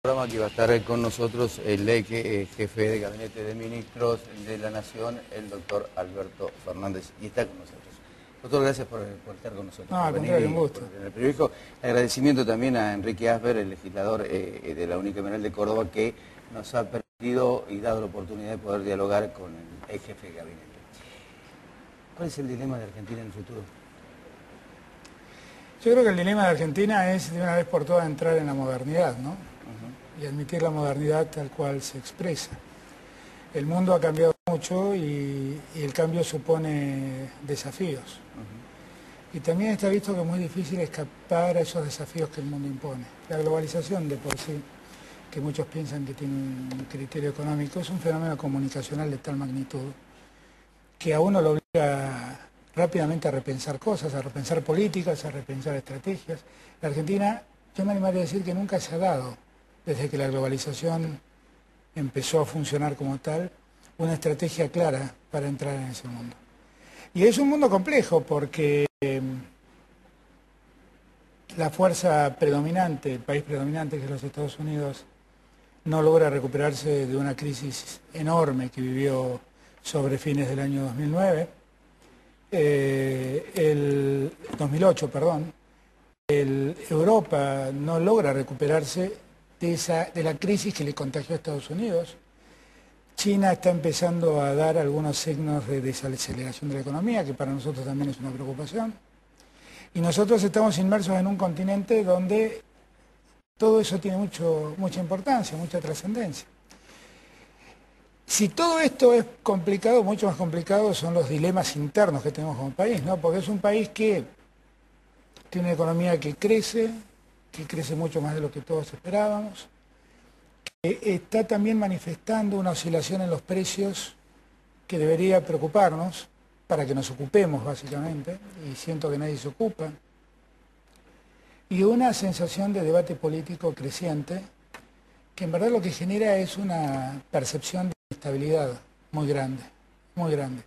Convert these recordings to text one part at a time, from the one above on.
Programa que va a estar con nosotros el jefe de Gabinete de Ministros de la Nación, el doctor Alberto Fernández, y está con nosotros. Doctor, gracias por estar con nosotros. No, al contrario, un gusto. En el periódico. Agradecimiento también a Enrique Asper, el legislador de la Unicameral de Córdoba, que nos ha permitido y dado la oportunidad de poder dialogar con el jefe de Gabinete. ¿Cuál es el dilema de Argentina en el futuro? Yo creo que el dilema de Argentina es de una vez por todas entrar en la modernidad, ¿no? Y admitir la modernidad tal cual se expresa. El mundo ha cambiado mucho y el cambio supone desafíos. Y también está visto que es muy difícil escapar a esos desafíos que el mundo impone. La globalización de por sí, que muchos piensan que tiene un criterio económico, es un fenómeno comunicacional de tal magnitud que a uno lo obliga rápidamente a repensar cosas, a repensar políticas, a repensar estrategias. La Argentina, yo me animaría a decir que nunca se ha dado, desde que la globalización empezó a funcionar como tal, una estrategia clara para entrar en ese mundo. Y es un mundo complejo porque la fuerza predominante, el país predominante que es los Estados Unidos, no logra recuperarse de una crisis enorme que vivió sobre fines del año 2009, el 2008, perdón. Europa no logra recuperarse de la crisis que le contagió a Estados Unidos. China está empezando a dar algunos signos de desaceleración de la economía, que para nosotros también es una preocupación. Y nosotros estamos inmersos en un continente donde todo eso tiene mucha importancia, mucha trascendencia. Si todo esto es complicado, mucho más complicado son los dilemas internos que tenemos como país, ¿no? Porque es un país que tiene una economía que crece mucho más de lo que todos esperábamos, que está también manifestando una oscilación en los precios que debería preocuparnos para que nos ocupemos básicamente, y siento que nadie se ocupa, y una sensación de debate político creciente que en verdad lo que genera es una percepción de inestabilidad muy grande, muy grande.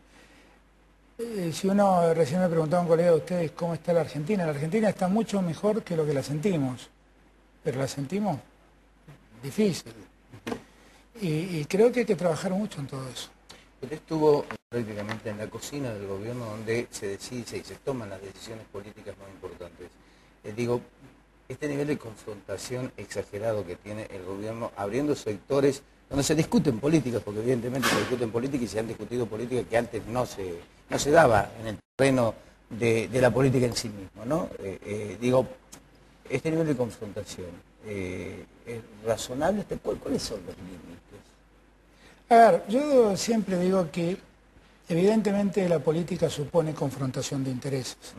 Si uno, recién me preguntaba un colega de ustedes cómo está la Argentina está mucho mejor que lo que la sentimos, pero la sentimos difícil. Y creo que hay que trabajar mucho en todo eso. Usted estuvo prácticamente en la cocina del gobierno donde se decide y se toman las decisiones políticas más importantes. Digo, este nivel de confrontación exagerado que tiene el gobierno abriendo sectores donde se discuten políticas, porque evidentemente se discuten políticas y se han discutido políticas que antes no se daba en el terreno de la política en sí mismo, ¿no? Digo, este nivel de confrontación, ¿es razonable? ¿Cuáles son los límites? A ver, yo siempre digo que evidentemente la política supone confrontación de intereses.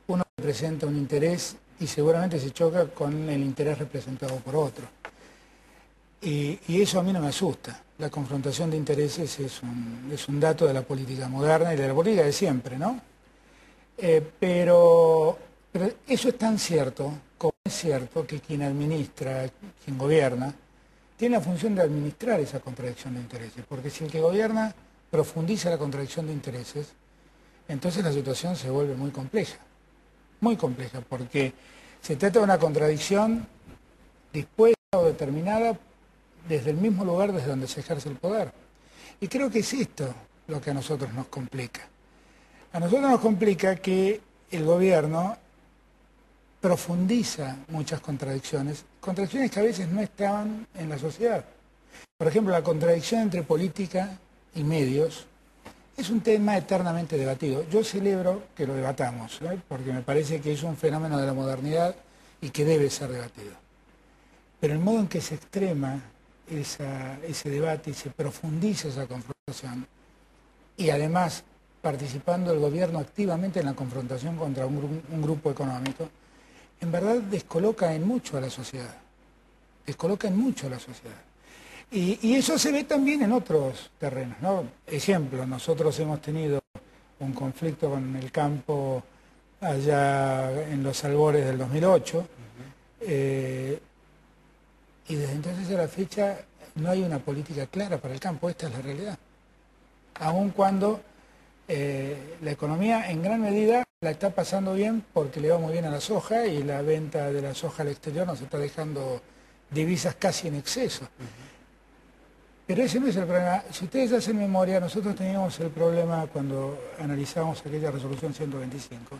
Uno representa un interés y seguramente se choca con el interés representado por otro. Y eso a mí no me asusta. La confrontación de intereses es un dato de la política moderna y de la política de siempre, ¿no? Pero eso es tan cierto como es cierto que quien administra, quien gobierna, tiene la función de administrar esa contradicción de intereses. Porque si el que gobierna profundiza la contradicción de intereses, entonces la situación se vuelve muy compleja, porque se trata de una contradicción dispuesta o determinada desde el mismo lugar desde donde se ejerce el poder. Y creo que es esto lo que a nosotros nos complica. A nosotros nos complica que el gobierno profundiza muchas contradicciones que a veces no estaban en la sociedad. Por ejemplo, la contradicción entre política y medios es un tema eternamente debatido. Yo celebro que lo debatamos, porque me parece que es un fenómeno de la modernidad y que debe ser debatido. Pero el modo en que se extrema ese debate y se profundiza esa confrontación, y además participando el gobierno activamente en la confrontación contra un grupo económico, en verdad descoloca en mucho a la sociedad. Y eso se ve también en otros terrenos, ¿no? Ejemplo, nosotros hemos tenido un conflicto con el campo allá en los albores del 2008, y desde entonces a la fecha no hay una política clara para el campo, esta es la realidad. Aun cuando la economía en gran medida la está pasando bien porque le va muy bien a la soja y la venta de la soja al exterior nos está dejando divisas casi en exceso. Pero ese no es el problema. Si ustedes hacen memoria, nosotros teníamos el problema cuando analizamos aquella resolución 125,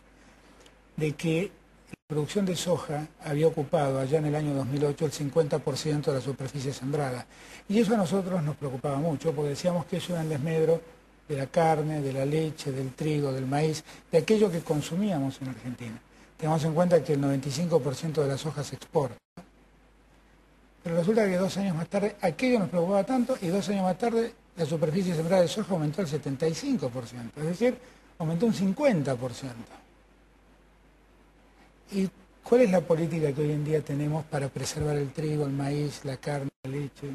de que la producción de soja había ocupado allá en el año 2008 el 50% de la superficie sembrada. Y eso a nosotros nos preocupaba mucho, porque decíamos que eso era en desmedro de la carne, de la leche, del trigo, del maíz, de aquello que consumíamos en Argentina. Tengamos en cuenta que el 95% de la soja se exporta. Pero resulta que 2 años más tarde aquello nos preocupaba tanto y 2 años más tarde la superficie sembrada de soja aumentó al 75%, es decir, aumentó un 50%. ¿Y cuál es la política que hoy en día tenemos para preservar el trigo, el maíz, la carne, la leche?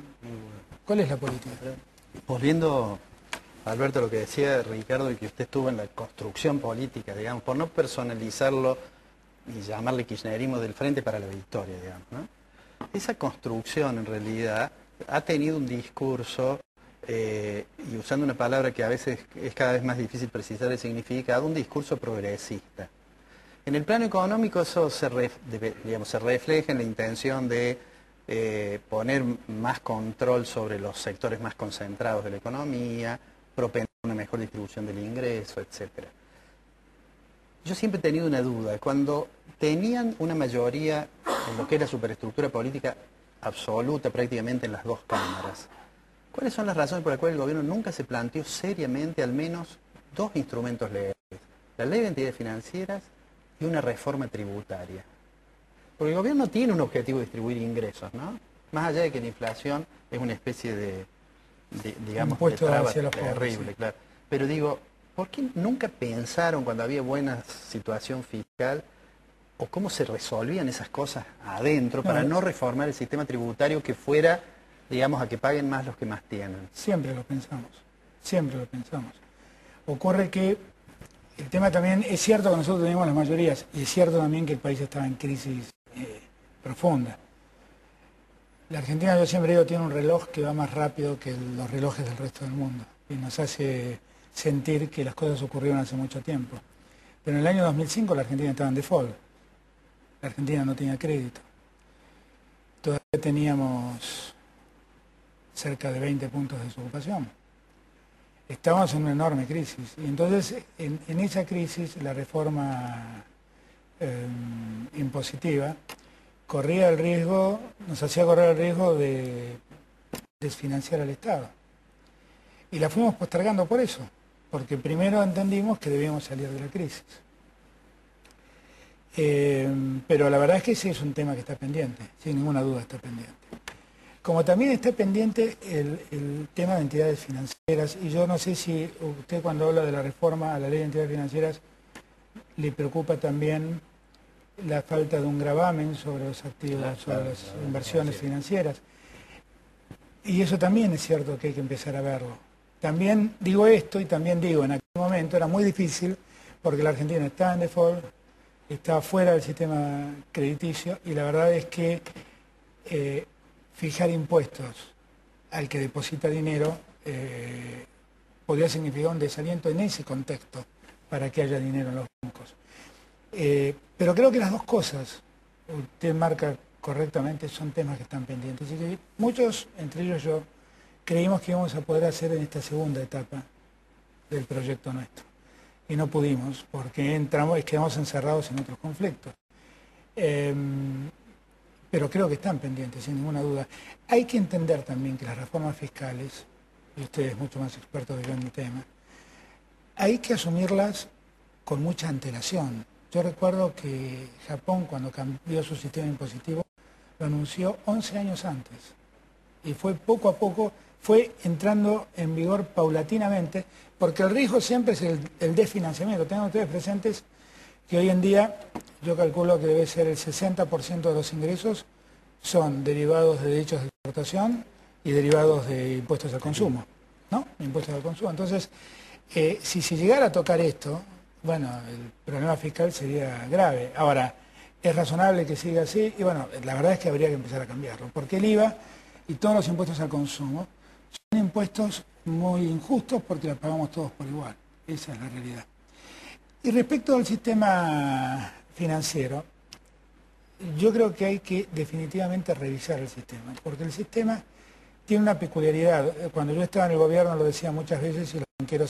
¿Cuál es la política? Volviendo, Alberto, a lo que decía Ricardo y que usted estuvo en la construcción política, digamos, por no personalizarlo y llamarle kirchnerismo del Frente para la Victoria, digamos, ¿no? Esa construcción en realidad ha tenido un discurso, y usando una palabra que a veces es cada vez más difícil precisar el significado, un discurso progresista. En el plano económico eso se refleja en la intención de poner más control sobre los sectores más concentrados de la economía, propender una mejor distribución del ingreso, etcétera. Yo siempre he tenido una duda, cuando tenían una mayoría en lo que es la superestructura política absoluta prácticamente en las dos cámaras, ¿cuáles son las razones por las cuales el gobierno nunca se planteó seriamente al menos 2 instrumentos legales? La ley de entidades financieras y una reforma tributaria. Porque el gobierno tiene un objetivo de distribuir ingresos, ¿no? Más allá de que la inflación es una especie de digamos, de traba terrible, claro. Pero digo, ¿por qué nunca pensaron cuando había buena situación fiscal o cómo se resolvían esas cosas adentro para no reformar el sistema tributario que fuera, digamos, a que paguen más los que más tienen? Siempre lo pensamos, siempre lo pensamos. Ocurre que el tema también, es cierto que nosotros tenemos las mayorías, y es cierto también que el país estaba en crisis profunda. La Argentina, yo siempre digo, tiene un reloj que va más rápido que los relojes del resto del mundo y nos hace sentir que las cosas ocurrieron hace mucho tiempo. Pero en el año 2005 la Argentina estaba en default. La Argentina no tenía crédito. Todavía teníamos cerca de 20 puntos de desocupación. Estábamos en una enorme crisis. Y entonces, en esa crisis, la reforma impositiva corría el riesgo, nos hacía correr el riesgo de desfinanciar al Estado. Y la fuimos postergando por eso, porque primero entendimos que debíamos salir de la crisis. Pero la verdad es que ese es un tema que está pendiente, sin ninguna duda está pendiente. Como también está pendiente el tema de entidades financieras, y yo no sé si usted cuando habla de la reforma a la ley de entidades financieras le preocupa también la falta de un gravamen sobre los activos, sobre las inversiones financieras. Y eso también es cierto que hay que empezar a verlo. También digo esto y también digo, en aquel momento era muy difícil porque la Argentina estaba en default, estaba fuera del sistema crediticio y la verdad es que fijar impuestos al que deposita dinero podría significar un desaliento en ese contexto para que haya dinero en los bancos. Pero creo que las dos cosas, usted marca correctamente, son temas que están pendientes. Y que muchos, entre ellos yo, creímos que íbamos a poder hacer en esta segunda etapa del proyecto nuestro. Y no pudimos, porque quedamos encerrados en otros conflictos. Pero creo que están pendientes, sin ninguna duda. Hay que entender también que las reformas fiscales, y usted es mucho más experto que yo en el tema, hay que asumirlas con mucha antelación. Yo recuerdo que Japón, cuando cambió su sistema impositivo, lo anunció 11 años antes. Y fue poco a poco, fue entrando en vigor paulatinamente, porque el riesgo siempre es el desfinanciamiento. Tengan ustedes presentes que hoy en día, yo calculo que debe ser el 60% de los ingresos son derivados de derechos de exportación y derivados de impuestos al consumo, ¿no? Impuestos al consumo. Entonces, si se llegara a tocar esto, bueno, el problema fiscal sería grave. Ahora, es razonable que siga así y bueno, la verdad es que habría que empezar a cambiarlo, porque el IVA y todos los impuestos al consumo son impuestos muy injustos porque los pagamos todos por igual. Esa es la realidad. Y respecto al sistema financiero, yo creo que hay que definitivamente revisar el sistema, porque el sistema tiene una peculiaridad. Cuando yo estaba en el gobierno lo decía muchas veces y los banqueros